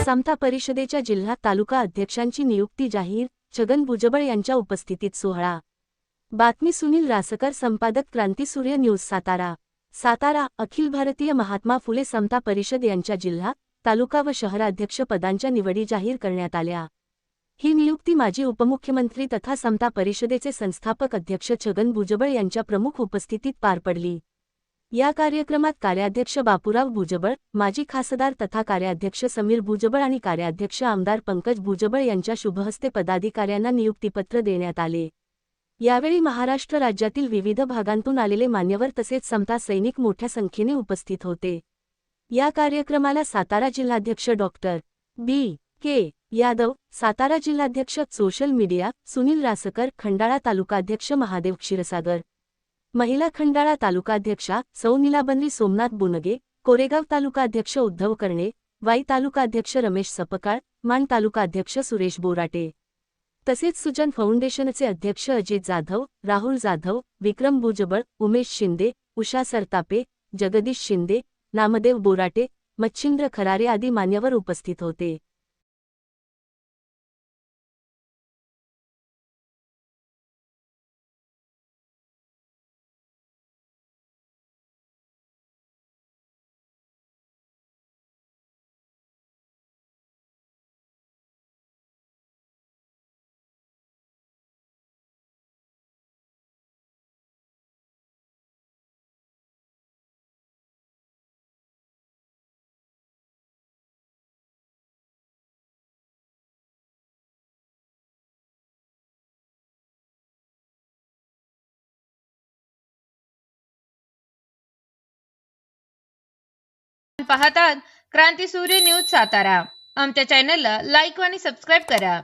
समता परिषदेच्या जिल्हा तालुका अध्यक्षांची नियुक्ती जाहीर, छगन भुजबळ यांच्या उपस्थितीत सोहळा। बातमी सुनील रासकर, संपादक क्रांतिसूर्य न्यूज, सातारा। सातारा अखिल भारतीय महात्मा फुले समता परिषद यांच्या जिल्हा, तालुका व शहराध्यक्ष पदांच्या निवडी जाहीर करण्यात आल्या। ही नियुक्ती माजी उपमुख्यमंत्री तथा समता परिषदेचे संस्थापक अध्यक्ष छगन भुजबळ यांच्या प्रमुख उपस्थितीत पार पडली। या कार्यक्रमात कार्याध्यक्ष बापूराव भुजबळ, माजी खासदार तथा कार्याध्यक्ष समीर भुजबळ आणि कार्याध्यक्ष आमदार पंकज भुजबळ यांच्या शुभहस्ते पदाधिकाऱ्यांना नियुक्तीपत्र देण्यात आले। यावेळी महाराष्ट्र राज्यातील विविध भागांतून आलेले मान्यवर तसेच समता सैनिक मोठ्या संख्येने उपस्थित होते। या कार्यक्रमाला सातारा जिल्हाध्यक्ष डॉक्टर बी. के. यादव, सातारा जिल्हाध्यक्ष सोशल मीडिया सुनील रासकर, खंडाळा तालुकाध्यक्ष महादेव क्षीरसागर, महिला खंडाळा तालुकाध्यक्षा सौ नीलाबंदी सोमनाथ बुनगे, कोरेगाव तालुकाध्यक्ष उद्धव कर्णे, वाई तालुकाध्यक्ष रमेश सपकाळ, माण तालुकाध्यक्ष सुरेश बोराटे, तसेच सुजन फाउंडेशनचे अध्यक्ष अजित जाधव, राहुल जाधव, विक्रम भुजबळ, उमेश शिंदे, उषा सरतापे, जगदीश शिंदे, नामदेव बोराटे, मच्छिंद्र खरारे आदी मान्यवर उपस्थित होते। पाहतात क्रांतिसूर्य न्यूज सातारा। आमच्या चॅनलला लाईक आणि सबस्क्राईब करा।